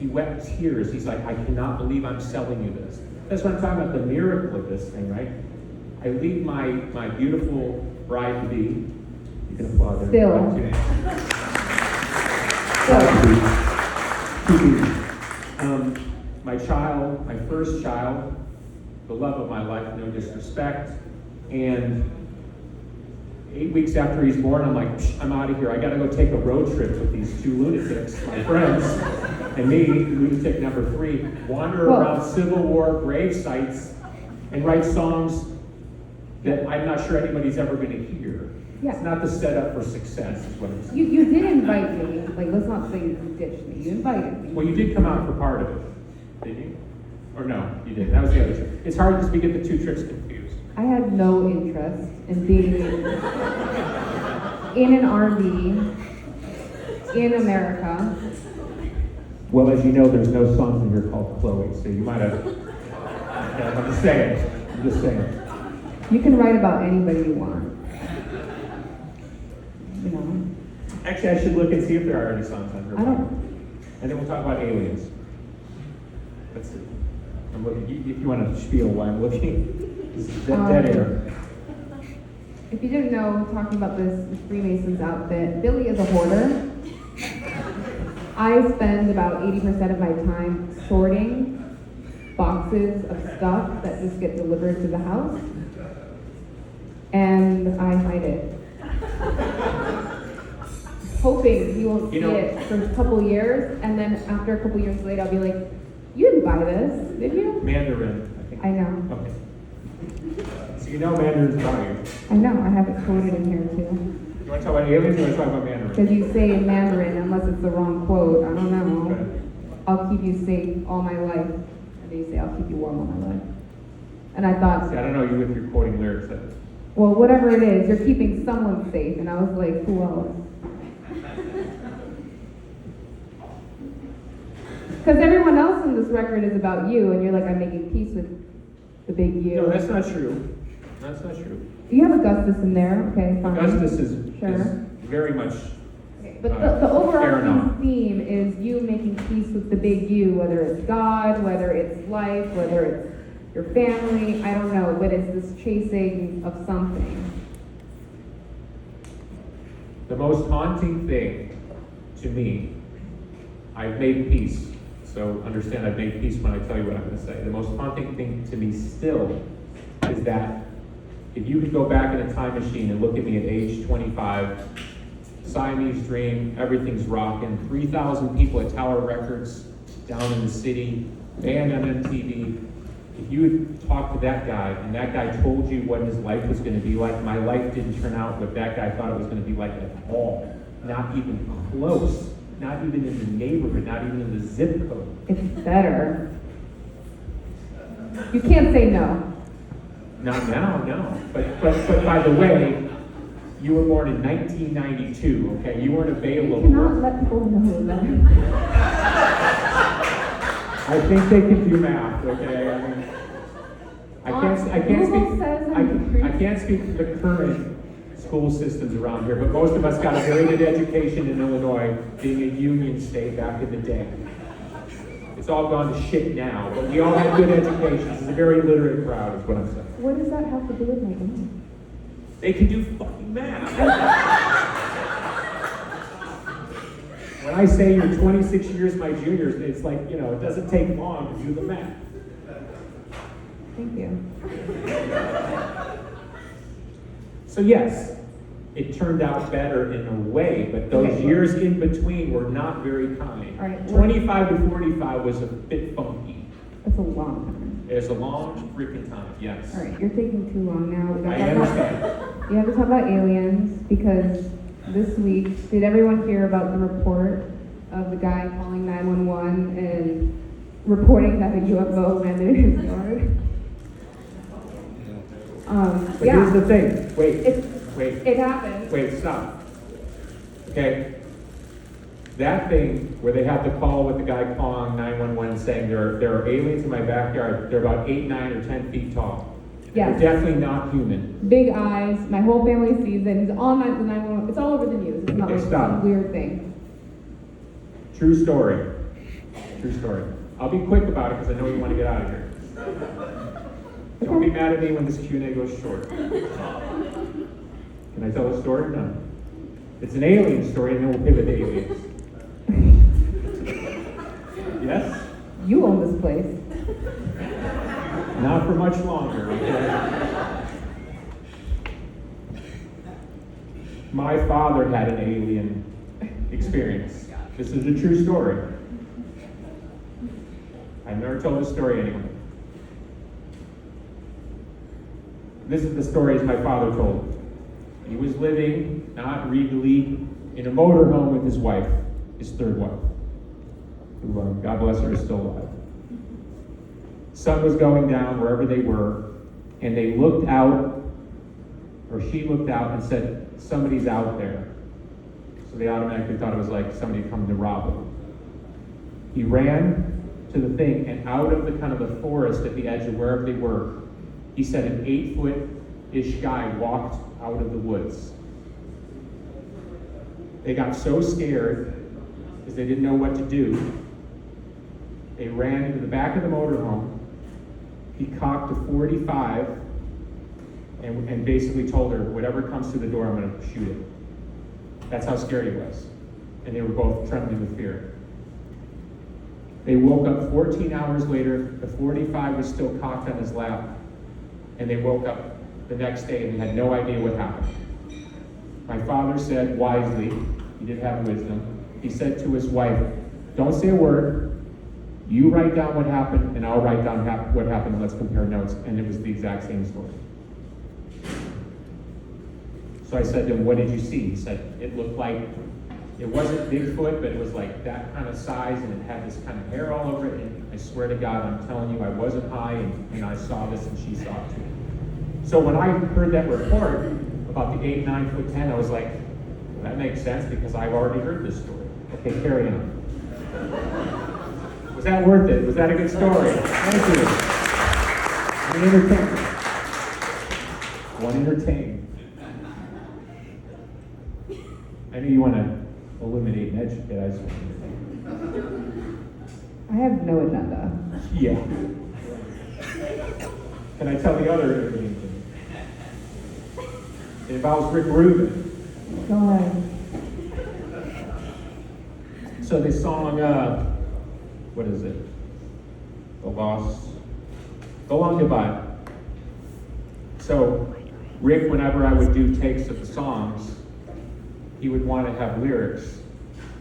wept tears. He's like, I cannot believe I'm selling you this. That's what I'm talking about, the miracle of this thing, right? I leave my beautiful bride-to-be. You can applaud her. My child, my first child, the love of my life, no disrespect, and 8 weeks after he's born, I'm like, I'm out of here. I gotta go take a road trip with these 2 lunatics, my friends, and me, lunatic number 3, wander around Civil War grave sites and write songs that I'm not sure anybody's ever gonna hear. Yeah. It's not the setup for success, is what I'm saying. You did invite me. Like, let's not say you ditched me. You invited me. Well, you did come out for part of it, did you? Or no, you didn't. That was the other trip. It's hard because we get the 2 trips confused. I had no interest in being in an RV in America. Well, as you know, there's no sons in here called Chloe, so you might have. Yeah, I'm just saying. I'm just saying. You can write about anybody you want. You know. Actually, I should look and see if there are any sons on her. I don't. And then we'll talk about aliens. Let's see. I'm looking. If you want to spiel why I'm looking, this is dead air. If you didn't know, talking about this Freemasons outfit, Billy is a hoarder. I spend about 80% of my time sorting boxes of stuff that just get delivered to the house, and I hide it. Hoping he won't see it for a couple years, and then after a couple years later, I'll be like, you didn't buy this, did you? Mandarin, I think. I know. Okay. So you know Mandarin's value. I know, I have it quoted in here too. You want to talk about aliens or you want to talk about Mandarin? Because you say Mandarin unless it's the wrong quote, I don't know. Okay. I'll keep you safe all my life. And then you say, I'll keep you warm all my life. And I thought, See, I don't know you with your quoting lyrics. well, whatever it is, you're keeping someone safe. And I was like, who else? Because everyone else in this record is about you, and you're like, I'm making peace with the big you. No, that's not true. That's not true. You have Augustus in there, okay, fine. Augustus is Sure. very much. Okay, but the overall Aeronaut. theme is you making peace with the big you, whether it's God, whether it's life, whether it's your family, I don't know, but it's this chasing of something. The most haunting thing to me, I've made peace. So understand I've made peace when I tell you what I'm going to say. The most haunting thing to me still is that if you could go back in a time machine and look at me at age 25, Siamese dream, everything's rocking, 3,000 people at Tower Records down in the city, band on MTV. If you would talk to that guy and that guy told you what his life was going to be like, my life didn't turn out what that guy thought it was going to be like at all. Not even close. Not even in the neighborhood, not even in the zip code. It's better. You can't say no. Not now, no. But by the way, you were born in 1992, okay? You weren't You available. cannot let people know that. I think they can do math, okay? I mean, I can't speak to the current school systems around here, but most of us got a very good education in Illinois, being a union state back in the day. It's all gone to shit now, but we all had good educations. It's a very literate crowd, is what I'm saying. What does that have to do with my age? They can do fucking math. When I say you're 26 years my junior, it's like, you know, it doesn't take long to do the math. Thank you. So yes, it turned out better in a way, but those Okay. years in between were not very kind. All right. 25 to 45 was a bit funky. That's a long time. It's a long freaking time, yes. All right, you're taking too long now. We I gotta talk about- understand. We have to talk about aliens because this week, did everyone hear about the report of the guy calling 911 and reporting that a UFO landed in his yard? But here's the thing, wait, It happened. wait, stop. Okay? That thing where they have the call with the guy calling 911 saying there are aliens in my backyard, they're about 8, 9, or 10 feet tall. Yes. They're definitely not human. Big eyes. My whole family sees it. He's on the 911. It's all over the news. It's not Okay, like stop. some weird thing. True story. True story. I'll be quick about it because I know you want to get out of here. Don't be mad at me when this Q&A goes short. Can I tell a story? No. It's an alien story, and then we'll pivot to aliens. Yes? You own this place. Not for much longer, okay? My father had an alien experience. This is a true story. I've never told this story anyway. This is the story as my father told it. He was living, not regally, in a motorhome with his wife, his third wife, who, God bless her, is still alive. Sun was going down wherever they were, and they looked out, or she looked out and said, somebody's out there. So they automatically thought it was like somebody coming to rob them. He ran to the thing, and out of the kind of the forest at the edge of wherever they were, he said an 8-foot-ish guy walked out of the woods. They got so scared because they didn't know what to do. They ran into the back of the motorhome. He cocked a .45 and basically told her, whatever comes through the door, I'm going to shoot it. That's how scared he was. And they were both trembling with fear. They woke up 14 hours later. The .45 was still cocked on his lap. And they woke up the next day and they had no idea what happened. My father said wisely, he did have wisdom, he said to his wife, don't say a word. You write down what happened, and I'll write down what happened, and let's compare notes. And it was the exact same story. So I said to him, what did you see? He said, it looked like, it wasn't Bigfoot, but it was like that kind of size, and it had this kind of hair all over it. And I swear to God, I'm telling you, I wasn't high, and I saw this, and she saw it too. So when I heard that report about the 8, 9 foot 10, I was like, well, that makes sense because I've already heard this story. Okay, carry on. Was that worth it? Was that a good story? Thank you. One entertained. One entertained. I know you want to eliminate and educate. I have no agenda. Yeah. Can I tell the other entertaining thing? It involves Rick Rubin. Go ahead. So this song, what is it? The Long Goodbye. So Rick, whenever I would do takes of the songs, he would want to have lyrics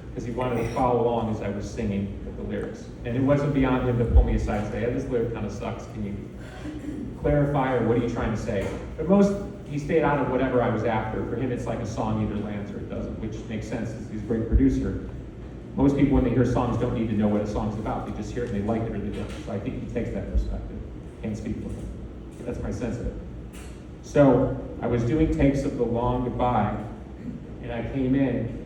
because he wanted to follow along as I was singing with the lyrics. And it wasn't beyond him to pull me aside and say, hey, this lyric kind of sucks. Can you clarify, or what are you trying to say? But he stayed out of whatever I was after. For him, it's like a song either lands or it doesn't, which makes sense because he's a great producer. Most people, when they hear songs, don't need to know what a song's about. They just hear it and they like it or they don't. So I think he takes that perspective. Can't speak for him. That's my sense of it. So I was doing takes of The Long Goodbye, and I came in,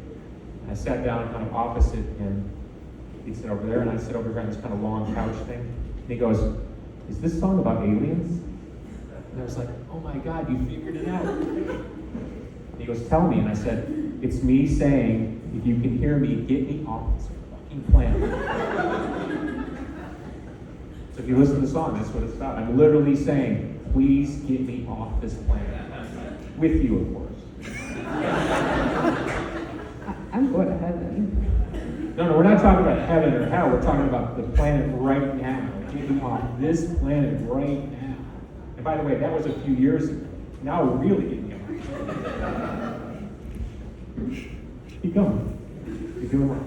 I sat down kind of opposite him. He'd sit over there, and I sit over here on this kind of long couch thing. And he goes, is this song about aliens? And I was like, oh my God, you figured it out. And he goes, tell me. And I said, it's me saying, if you can hear me, get me off this fucking planet. So if you listen to the song, that's what it's about. I'm literally saying, please get me off this planet. With you, of course. I'm going to heaven. No, we're not talking about heaven or hell. We're talking about the planet right now. Get me off this planet right now. And by the way, that was a few years ago. Now we're really getting off. Keep going. You're doing well.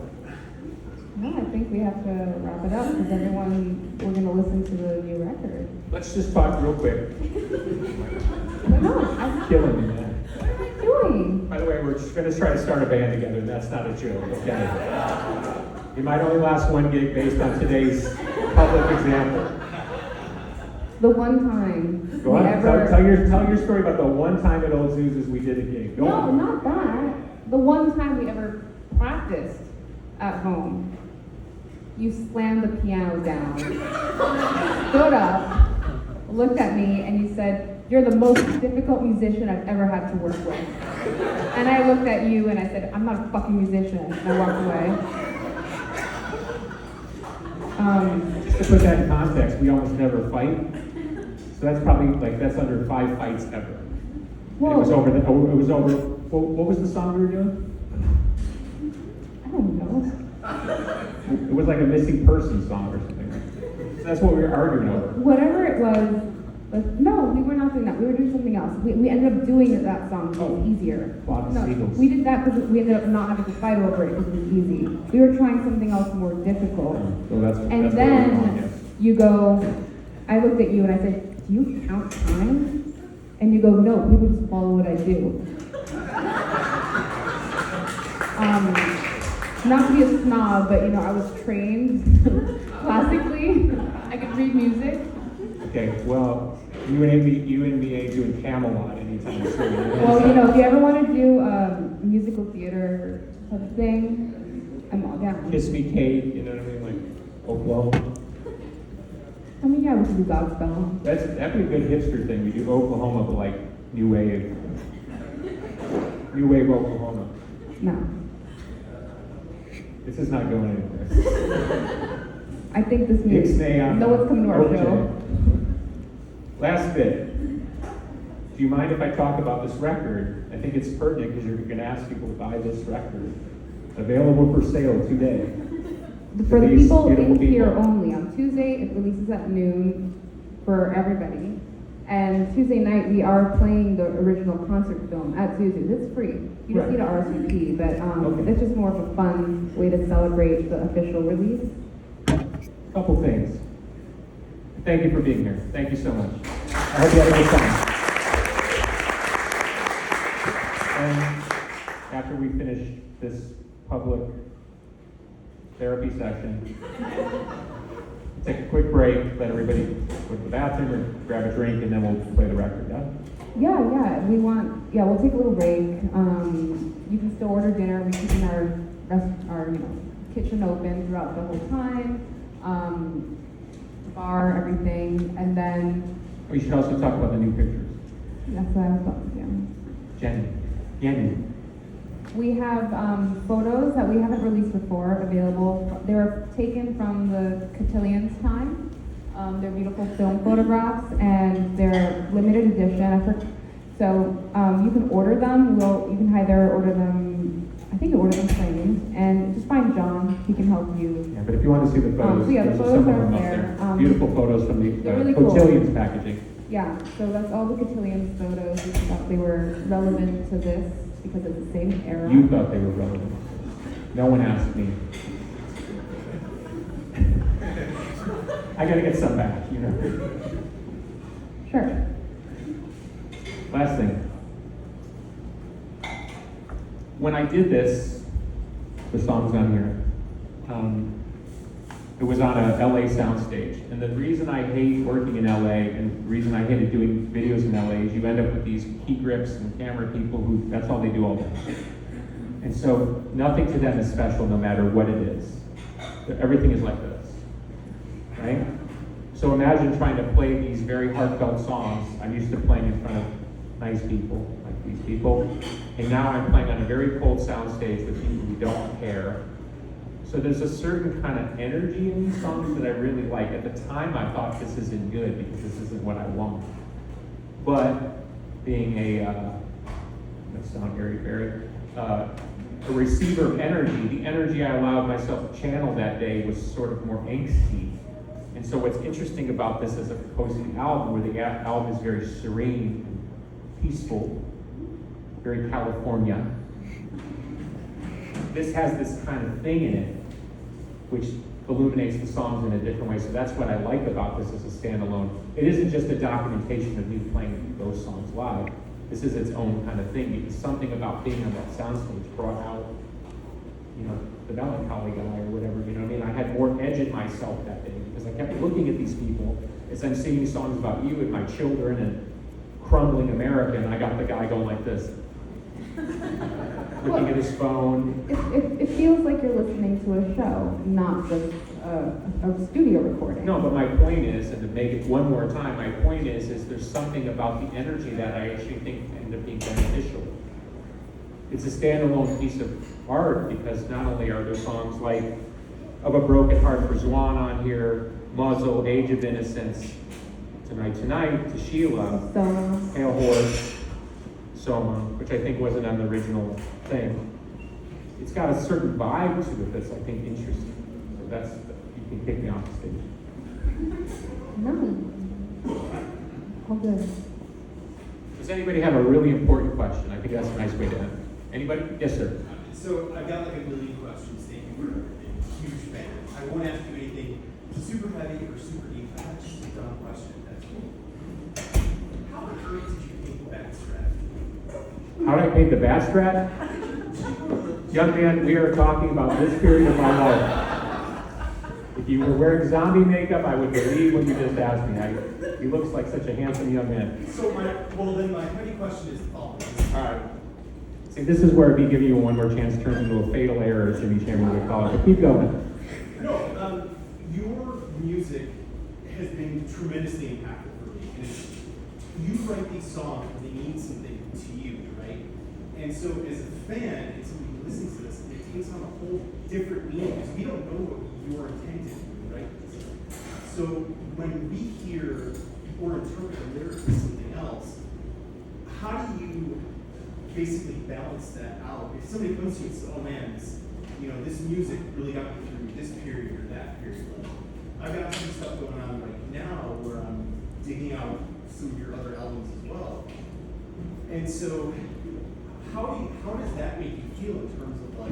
No, I think we have to wrap it up because we're going to listen to the new record. Let's just talk real quick. But no, I'm Killing me, man. What am I doing? By the way, we're just going to try to start a band together, and that's not a joke, okay? It might only last one gig based on today's public example. The one time Go on, tell your story about the one time at Old Zuzu's we did a gig. Go No, on. not that. The one time we ever practiced at home. You slammed the piano down, stood up, looked at me, and you said, you're the most difficult musician I've ever had to work with. And I looked at you and I said, I'm not a fucking musician. And I walked away. Just to put that in context, we almost never fight. So that's probably that's under 5 fights ever. Well, it was over. What was the song we were doing? I don't know. It was like a missing person song or something. So that's what we were arguing over. Whatever it was, no, we were not doing that. We were doing something else. We ended up doing that song because it was easier. Flock of Seagulls. We did that because we ended up not having to fight over it because it was easy. We were trying something else more difficult. So that's And then you go, I looked at you and I said, do you count time? And you go, no, people just follow what I do. Not to be a snob, but I was trained classically. I could read music. Okay, well, you and me ain't doing Camelot anytime soon. Well, if you ever want to do musical theater type of thing, I'm all down. Kiss Me Kate, you know what I mean? Oklahoma. I mean, yeah, we could do Godspell. That'd be a good hipster thing. We do Oklahoma, but like New Wave. New Wave Oklahoma. No. This is not going anywhere. I think this means Ixnay on no one's coming to our OJ. show. Last bit. Do you mind if I talk about this record? I think it's pertinent because you're going to ask people to buy this record. Available for sale today. For the These people beautiful in here people. only, on Tuesday, it releases at noon for everybody. And Tuesday night, we are playing the original concert film at Zuzu. It's free. You just Right. need an RSVP, but Okay. it's just more of a fun way to celebrate the official release. Couple things. Thank you for being here. Thank you so much. I hope you had a good time. And after we finish this public therapy session, take a quick break, let everybody go to the bathroom or grab a drink, and then we'll play the record, yeah? We'll take a little break. You can still order dinner. We're keeping our kitchen open throughout the whole time. Bar, everything, and then We should also talk about the new pictures. that's what I was about to do. Jenny. We have photos that we haven't released before available. They were taken from the cotillions' time. They're beautiful film photographs, and they're limited edition. So you can order them. You can either order them. I think you order them framed, and just find John. He can help you. Yeah, but if you want to see the photos, so yeah, the there's photos some of are them up there. there. Beautiful photos from the they're really cool. cotillions packaging. Yeah, so that's all the cotillions photos. We thought they were relevant to this because it's the same era. You thought they were relevant. No one asked me. I gotta get some back, you know. Sure. Last thing. When I did this, the song's on here. It was on a LA soundstage. And the reason I hate working in LA and the reason I hated doing videos in LA is you end up with these key grips and camera people who, that's all they do all day. And so nothing to them is special no matter what it is. Everything is like this, right? So imagine trying to play these very heartfelt songs. I'm used to playing in front of nice people, like these people. And now I'm playing on a very cold soundstage with people who don't care. So there's a certain kind of energy in these songs that I really like. At the time, I thought this isn't good because this isn't what I want. But being that sound very, a receiver of energy, the energy I allowed myself to channel that day was sort of more angsty. And so what's interesting about this as opposed to the album, where the album is very serene, peaceful, very California, this has this kind of thing in it, which illuminates the songs in a different way. So that's what I like about this as a standalone. It isn't just a documentation of me playing those songs live. This is its own kind of thing, because something about being on that soundstage brought out, the melancholy guy or whatever, you know what I mean? I had more edge in myself that day, because I kept looking at these people as I'm singing songs about you and my children and crumbling America, and I got the guy going like this. Looking at his phone. It feels like you're listening to a show, not just a studio recording. No, but my point is, and to make it one more time, my point is there's something about the energy that I actually think ended up being beneficial. It's a standalone piece of art because not only are there songs like Of a Broken Heart for Zwan on here, Muzzle, Age of Innocence, Tonight, to Sheila, So, Pale Horse, Soma, which I think wasn't on the original thing. It's got a certain vibe to it that's, I think, interesting. So you can kick me off the stage. no. All good. Does anybody have a really important question? I think that's a nice way to end. Anybody? Yes, sir. So I've got like a million questions. Thank you for everything. Huge fan. I won't ask you anything super heavy or super deep. I have just a dumb question. That's cool. How on earth did you think that strategy? How did I paint the bat strat? Young man, we are talking about this period of my life. If you were wearing zombie makeup, I would believe what you just asked me. He looks like such a handsome young man. So my heavy question is the following. All right. See, this is where me giving you one more chance turns into a fatal error, as Jimmy Chamberlain would call it. But keep going. No, you music has been tremendously impactful for me. And you write these songs and they mean something to you, right? And so as a fan, and somebody who listens to this, it takes on a whole different meaning because we don't know what your intent is, right? So when we hear or interpret the lyrics as something else, how do you basically balance that out? If somebody comes to you and says, oh man, this music really got me through this period or that period. I've got some stuff going on right now where I'm digging out some of your other albums as well. And so how does that make you feel in terms of like,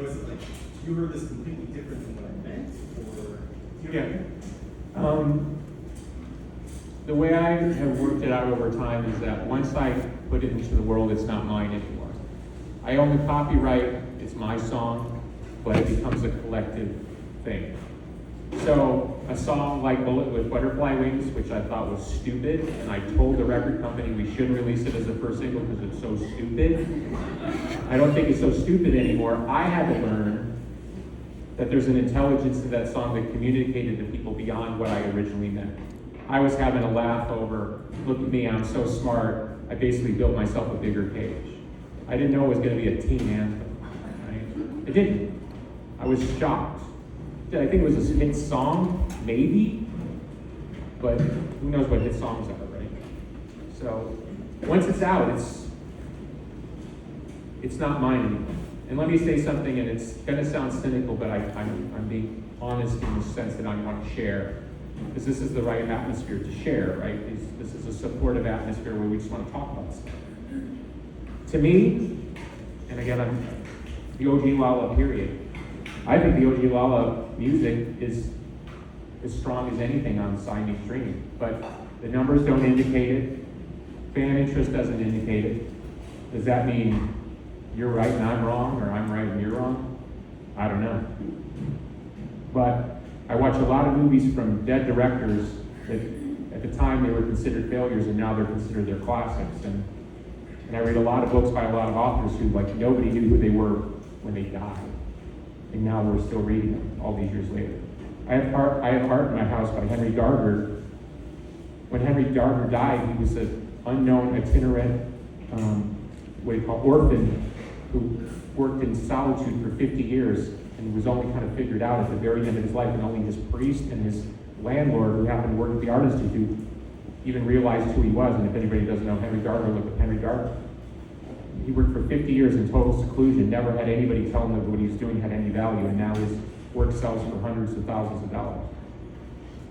is it like, you heard this completely different than what I meant? Or, The way I have worked it out over time is that once I put it into the world, it's not mine anymore. I own the copyright, it's my song, but it becomes a collective thing. So a song like Bullet with Butterfly Wings, which I thought was stupid, and I told the record company we shouldn't release it as a first single because it's so stupid. I don't think it's so stupid anymore. I had to learn that there's an intelligence to that song that communicated to people beyond what I originally meant. I was having a laugh over, look at me, I'm so smart. I basically built myself a bigger cage. I didn't know it was going to be a teen anthem, right? I didn't. I was shocked. I think it was a hit song, maybe, but who knows what hit songs are, right? So once it's out, it's not mine anymore. And let me say something, and it's going to sound cynical, but I'm being honest in the sense that I want to share, because this is the right atmosphere to share, right? This is a supportive atmosphere where we just want to talk about stuff. To me, and again, I'm the OG Lala period. I think the OG Lala music is as strong as anything on Siamese Dream, but the numbers don't indicate it. Fan interest doesn't indicate it. Does that mean you're right and I'm wrong, or I'm right and you're wrong? I don't know. But I watch a lot of movies from dead directors that at the time they were considered failures and now they're considered their classics. And I read a lot of books by a lot of authors who, like, nobody knew who they were when they died. And now we're still reading them all these years later. I have Art in My House by Henry Darger. When Henry Darger died, he was an unknown itinerant, orphan who worked in solitude for 50 years and was only kind of figured out at the very end of his life, and only his priest and his landlord, who happened to work at the Art Institute, even realized who he was. And if anybody doesn't know Henry Darger, look at Henry Darger. He worked for 50 years in total seclusion, never had anybody tell him that what he was doing had any value, and now his work sells for hundreds of thousands of dollars.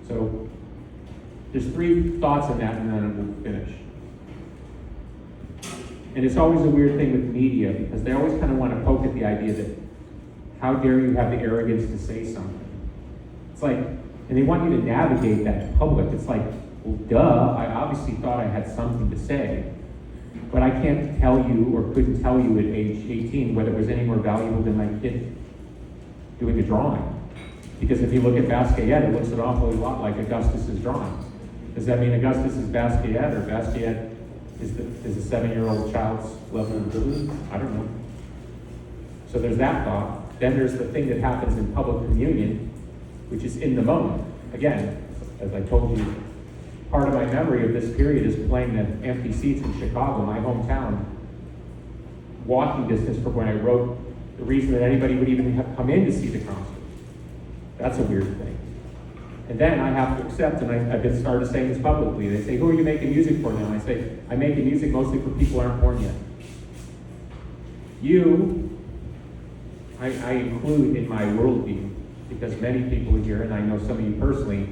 So there's 3 thoughts in that, and then we'll finish. And it's always a weird thing with media, because they always kind of want to poke at the idea that, how dare you have the arrogance to say something? It's like, and they want you to navigate that in public. It's like, well, duh, I obviously thought I had something to say, but I can't tell you, or couldn't tell you at age 18 whether it was any more valuable than my kid doing a drawing. Because if you look at Basquiat, it looks an awfully lot like Augustus's drawings. Does that mean Augustus is Basquiat, or Basquiat is a 7-year-old child's level of ability? I don't know. So there's that thought. Then there's the thing that happens in public communion, which is in the moment. Again, as I told you, part of my memory of this period is playing at empty seats in Chicago, my hometown, walking distance from when I wrote the reason that anybody would even have come in to see the concert. That's a weird thing. And then I have to accept, and I've been started saying this publicly. They say, who are you making music for now? And I say, I'm making music mostly for people who aren't born yet. You, I include in my worldview, because many people here, and I know some of you personally,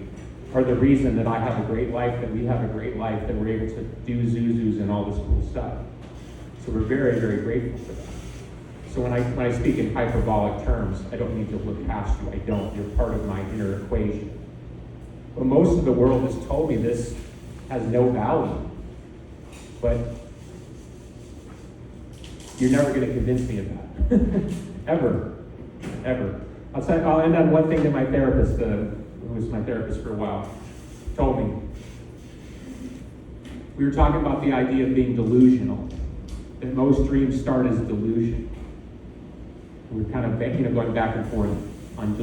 are the reason that I have a great life, that we have a great life, that we're able to do Zuzus and all this cool stuff. So we're very, very grateful for that. So when I speak in hyperbolic terms, I don't need to look past you. I don't. You're part of my inner equation. But most of the world has told me this has no value. But you're never going to convince me of that. Ever. I'll end on one thing that my therapist, who was my therapist for a while, told me. We were talking about the idea of being delusional, that most dreams start as delusion. We're kind of going back and forth on,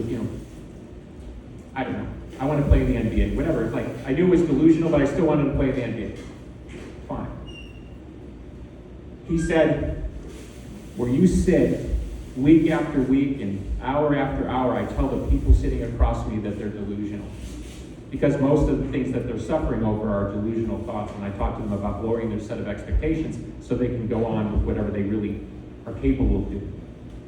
I don't know, I want to play in the NBA, whatever. It's like, I knew it was delusional, but I still wanted to play in the NBA. Fine. He said, where you sit week after week and hour after hour, I tell the people sitting across me that they're delusional. Because most of the things that they're suffering over are delusional thoughts, and I talk to them about lowering their set of expectations so they can go on with whatever they really are capable of doing.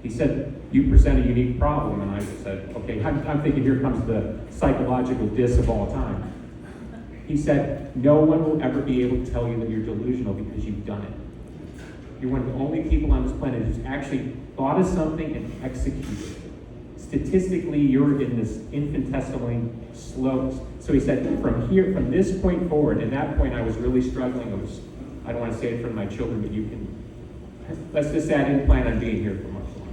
He said, you present a unique problem, and I said, okay, I'm thinking here comes the psychological diss of all time. He said, no one will ever be able to tell you that you're delusional because you've done it. You're one of the only people on this planet who's actually thought of something and executed it. Statistically, you're in this infinitesimally slow. So he said, from this point forward, and that point I was really struggling. I don't want to say it in front of my children, but you can, let's just say I didn't plan on being here for much longer.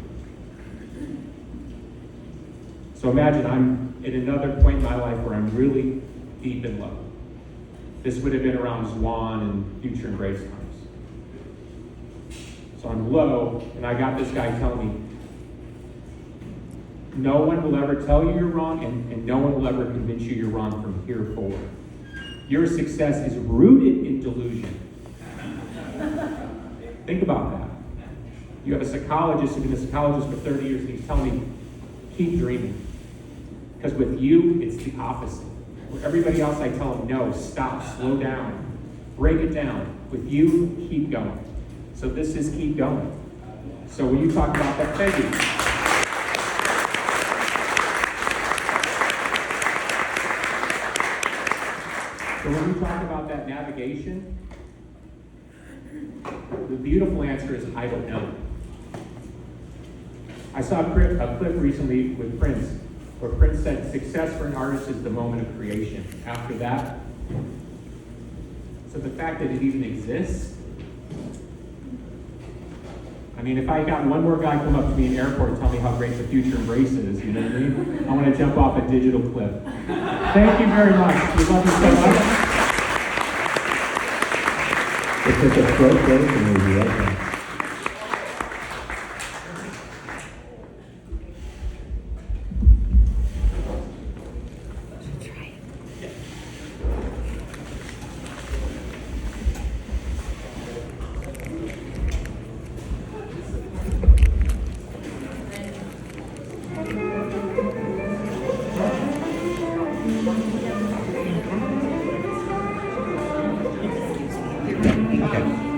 So imagine I'm at another point in my life where I'm really deep in love. This would have been around Swan and Future and Grace times. So I'm low, and I got this guy telling me, no one will ever tell you you're wrong, and no one will ever convince you you're wrong from here forward. Your success is rooted in delusion. Think about that. You have a psychologist who's been a psychologist for 30 years, and he's telling me, keep dreaming. Because with you, it's the opposite. With everybody else, I tell them, no, stop, slow down, break it down. With you, keep going. So this is keep going. So when you talk about that, thank you. So when we talk about that navigation, the beautiful answer is, I don't know. I saw a clip recently with Prince, where Prince said, success for an artist is the moment of creation. After that, so the fact that it even exists, I mean, if I got one more guy come up to me in the airport and tell me how great the Future Embrace is, you know what I mean? I want to jump off a digital cliff. Thank you very much. We love you so much. It's a throat break and we'll be right back. Okay.